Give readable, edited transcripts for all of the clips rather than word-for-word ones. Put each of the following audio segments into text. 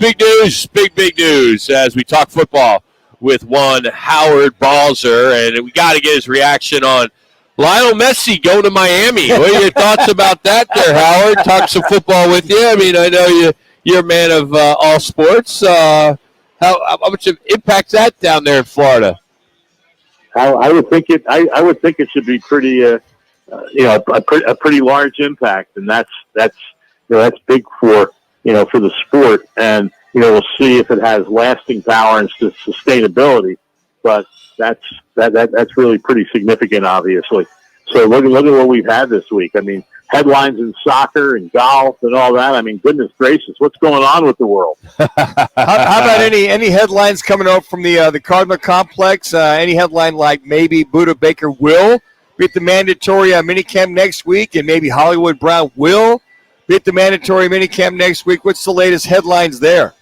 big news as we talk football with one Howard Balzer, and we got to get his reaction on Lionel Messi going to Miami. What are your thoughts about that there, Howard? Talk some football with you. I mean, I know you're a man of all sports. How much of impacts that down there in Florida? I would think it. I would think it should be pretty, a pretty large impact, and that's big for the sport, and we'll see if it has lasting power and sustainability. But that's really pretty significant, obviously. So look at what we've had this week. I mean, headlines in soccer and golf and all that. I mean, goodness gracious, what's going on with the world? How about any headlines coming up from the Cardinal complex? Any headline like maybe Budda Baker will be at the mandatory minicamp next week, and maybe Hollywood Brown will be at the mandatory minicamp next week? What's the latest headlines there?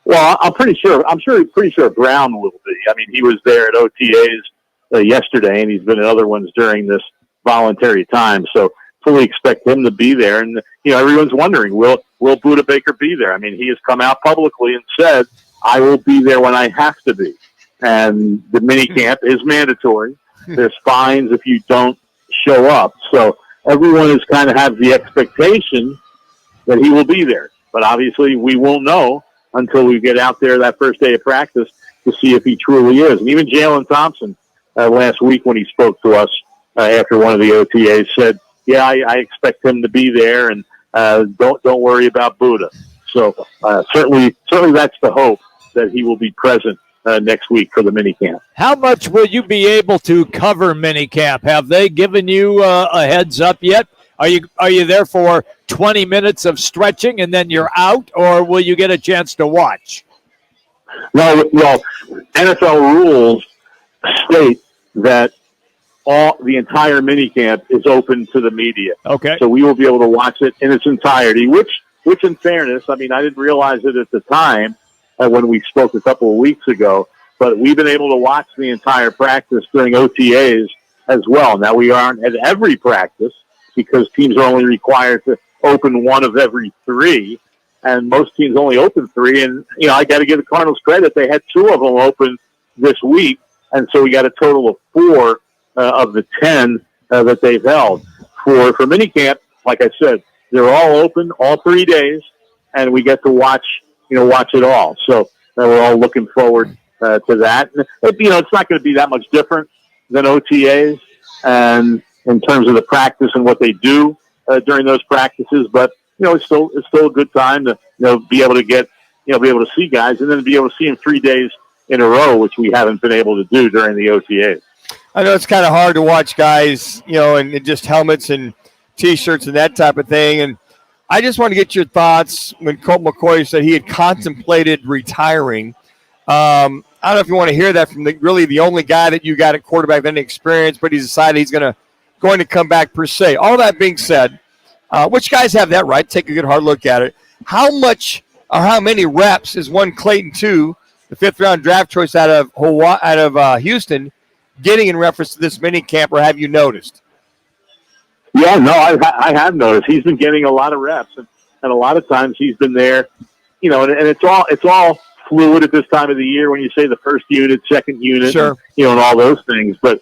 Well, I'm pretty sure Brown will be. I mean, he was there at OTAs yesterday, and he's been at other ones during this voluntary time. So fully expect him to be there. And everyone's wondering, will Budda Baker be there? I mean, he has come out publicly and said, "I will be there when I have to be." And the minicamp is mandatory. There's fines if you don't show up. So everyone is kind of has the expectation that he will be there. But obviously, we won't know until we get out there that first day of practice to see if he truly is. And even Jalen Thompson last week when he spoke to us after one of the OTAs said, "Yeah, I expect him to be there, and don't worry about Budda." So certainly that's the hope, that he will be present next week for the minicamp. How much will you be able to cover minicamp? Have they given you a heads up yet? Are you there for 20 minutes of stretching and then you're out, or will you get a chance to watch? No, well, NFL rules state that the entire minicamp is open to the media. Okay. So we will be able to watch it in its entirety, which in fairness, I mean, I didn't realize it at the time when we spoke a couple of weeks ago, but we've been able to watch the entire practice during OTAs as well. Now, we aren't at every practice because teams are only required to open one of every three, and most teams only open three. And, I got to give the Cardinals credit. They had two of them open this week, and so we got a total of 4 of the 10 that they've held. For minicamp, like I said, they're all open all 3 days, and we get to watch it all. So we're all looking forward to that. It's not going to be that much different than OTAs, and in terms of the practice and what they do during those practices, but it's still a good time to be able to be able to see guys, and then be able to see them 3 days in a row, which we haven't been able to do during the OTAs. I know it's kind of hard to watch guys, in just helmets and T-shirts and that type of thing. And I just want to get your thoughts when Colt McCoy said he had contemplated retiring. I don't know if you want to hear that from really the only guy that you got at quarterback with any experience, but he decided he's going to come back per se. All that being said, which guys have that right? Take a good hard look at it. How much or how many reps is one Clayton 2, the 5th-round draft choice out of Houston, getting in reference to this minicamp, or have you noticed? Yeah, no, I have noticed. He's been getting a lot of reps, and a lot of times he's been there, and it's all fluid at this time of the year when you say the first unit, second unit, sure, and all those things. But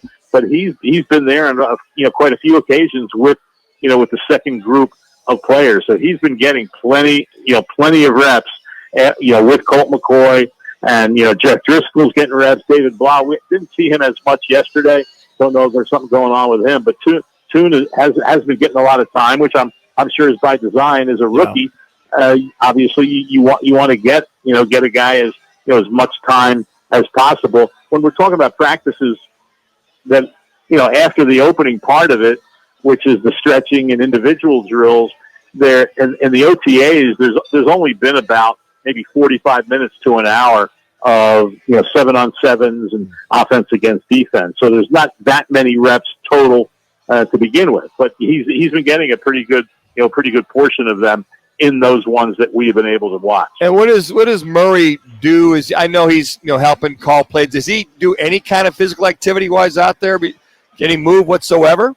he's been there on quite a few occasions with the second group of players. So he's been getting plenty of reps, with Colt McCoy. And, Jeff Driscoll's getting reps. David Blah, we didn't see him as much yesterday. Don't know if there's something going on with him. But Toon has been getting a lot of time, which I'm sure is by design as a rookie. Yeah. Obviously, you want to get a guy as much time as possible. When we're talking about practices that, after the opening part of it, which is the stretching and individual drills, there in the OTAs, there's only been about maybe 45 minutes to an hour of 7-on-7s and offense against defense. So there's not that many reps total to begin with. But he's been getting a pretty good portion of them in those ones that we've been able to watch. And what does Murray do? I know he's helping call plays. Does he do any kind of physical activity wise out there? Can he move whatsoever?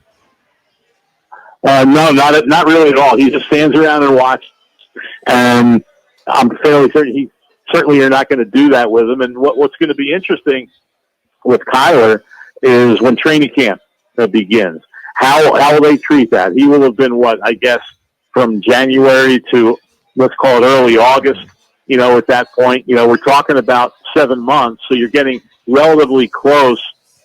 No, not really at all. He just stands around and watches. And I'm fairly certain certainly you're not going to do that with him. And what's going to be interesting with Kyler is when training camp begins. How will they treat that? He will have been from January to, let's call it early August. At that point, we're talking about 7 months. So you're getting relatively close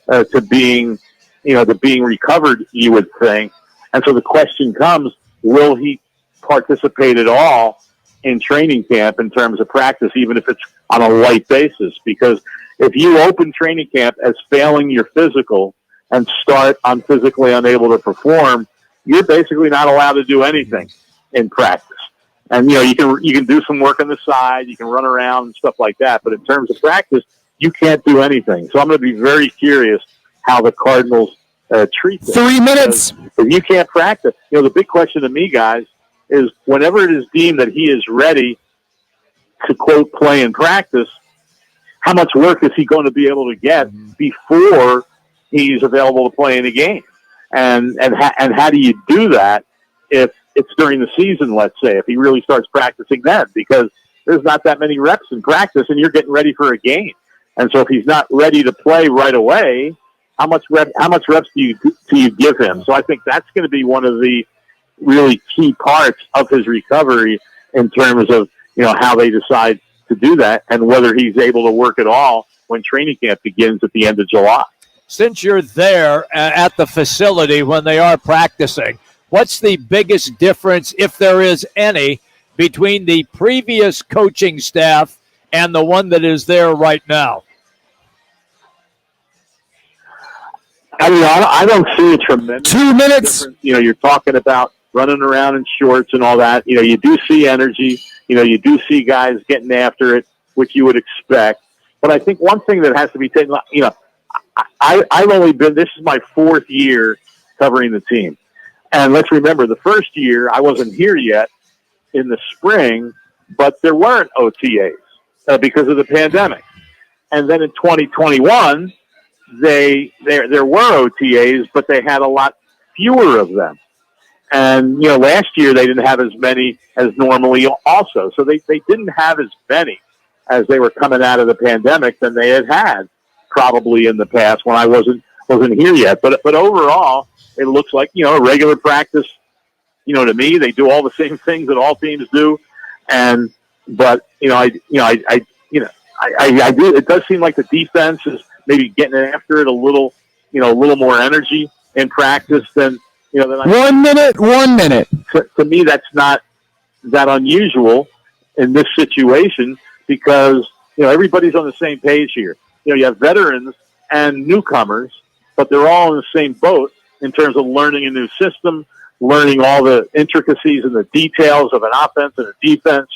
to being recovered, you would think. And so the question comes, will he participate at all in training camp in terms of practice, even if it's on a light basis? Because if you open training camp as failing your physical and start on physically unable to perform, you're basically not allowed to do anything in practice. And, you can do some work on the side, you can run around and stuff like that. But in terms of practice, you can't do anything. So I'm going to be very curious how the Cardinals treat this. 3 minutes. If you can't practice, the big question to me, guys, is whenever it is deemed that he is ready to, quote, play in practice, how much work is he going to be able to get before he's available to play in a game? And how do you do that if it's during the season, let's say, if he really starts practicing then? Because there's not that many reps in practice, and you're getting ready for a game. And so if he's not ready to play right away, how much reps do you give him? So I think that's going to be one of the really key parts of his recovery in terms of, how they decide to do that and whether he's able to work at all when training camp begins at the end of July. Since you're there at the facility when they are practicing, what's the biggest difference, if there is any, between the previous coaching staff and the one that is there right now? I mean, I don't see a tremendous 2 minutes. difference. You're talking about running around in shorts and all that. You do see energy. You do see guys getting after it, which you would expect. But I think one thing that has to be taken, I've only been, this is my 4th year covering the team. And let's remember, the first year, I wasn't here yet in the spring, but there weren't OTAs because of the pandemic. And then in 2021, there were OTAs, but they had a lot fewer of them. And, last year they didn't have as many as normally also. So they didn't have as many as they were coming out of the pandemic than they had probably in the past when I wasn't here yet. But overall, it looks like, a regular practice, to me, they do all the same things that all teams do. But I do, it does seem like the defense is maybe getting after it a little more energy in practice than, 1 minute. 1 minute. To me, that's not that unusual in this situation because, everybody's on the same page here. You have veterans and newcomers, but they're all in the same boat in terms of learning a new system, learning all the intricacies and the details of an offense and a defense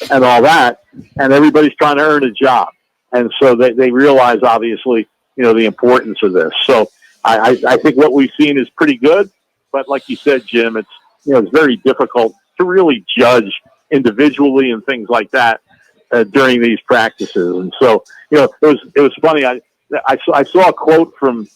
and all that. And everybody's trying to earn a job. And so they realize, obviously, the importance of this. So I think what we've seen is pretty good. But like you said, Jim, it's very difficult to really judge individually and things like that during these practices. And so, it was funny. I saw a quote from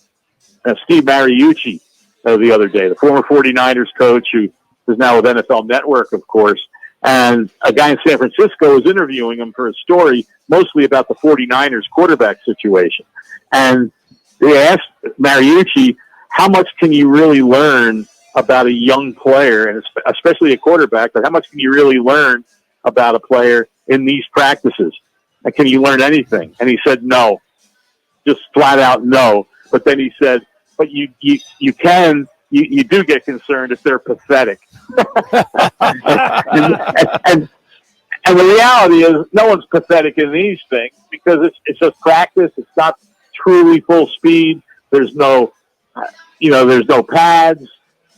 Steve Mariucci the other day, the former 49ers coach who is now with NFL Network, of course. And a guy in San Francisco was interviewing him for a story mostly about the 49ers quarterback situation. And they asked Mariucci, how much can you really learn about a young player, and especially a quarterback, but how much can you really learn about a player in these practices? And can you learn anything? And he said, no, just flat out no. But then he said, but you do get concerned if they're pathetic. and the reality is no one's pathetic in these things because it's just practice. It's not truly full speed. There's no pads.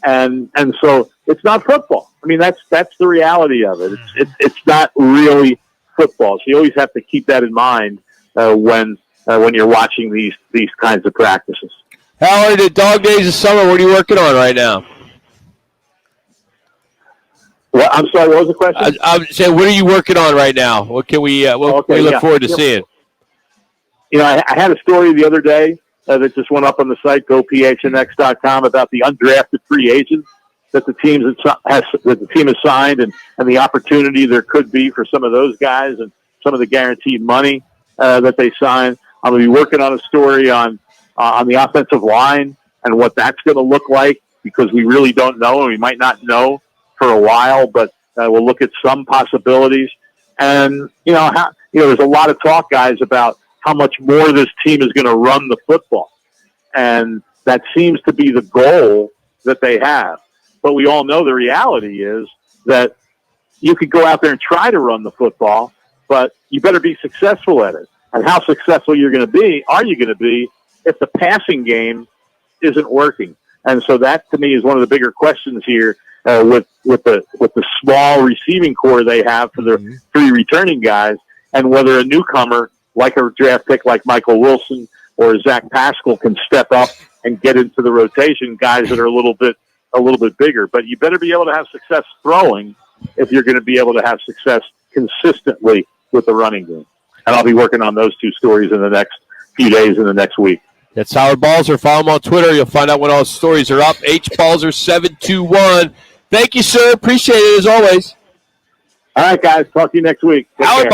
And so it's not football. I mean, that's the reality of it. It's not really football. So you always have to keep that in mind when you're watching these kinds of practices. Howard, the dog days of summer, what are you working on right now? Well, I'm sorry, what was the question? I'm saying, what are you working on right now? What can we look forward to seeing? I had a story the other day that just went up on the site, gophnx.com, about the undrafted free agents that the team has signed, and the opportunity there could be for some of those guys and some of the guaranteed money that they signed. I'm going to be working on a story on the offensive line and what that's going to look like, because we really don't know, and we might not know for a while, but we'll look at some possibilities. And, there's a lot of talk, guys, about how much more this team is going to run the football. And that seems to be the goal that they have. But we all know the reality is that you could go out there and try to run the football, but you better be successful at it. And how successful are you going to be if the passing game isn't working? And so that, to me, is one of the bigger questions here with the small receiving core they have for their 3 returning guys, and whether a newcomer like a draft pick like Michael Wilson or Zach Pascal can step up and get into the rotation, guys that are a little bit bigger. But you better be able to have success throwing if you're going to be able to have success consistently with the running game. And I'll be working on those 2 stories in the next few days, in the next week. That's Howard Balzer. Follow him on Twitter. You'll find out when all his stories are up. HBalzer721. Thank you, sir. Appreciate it as always. All right, guys. Talk to you next week. Take Howard care.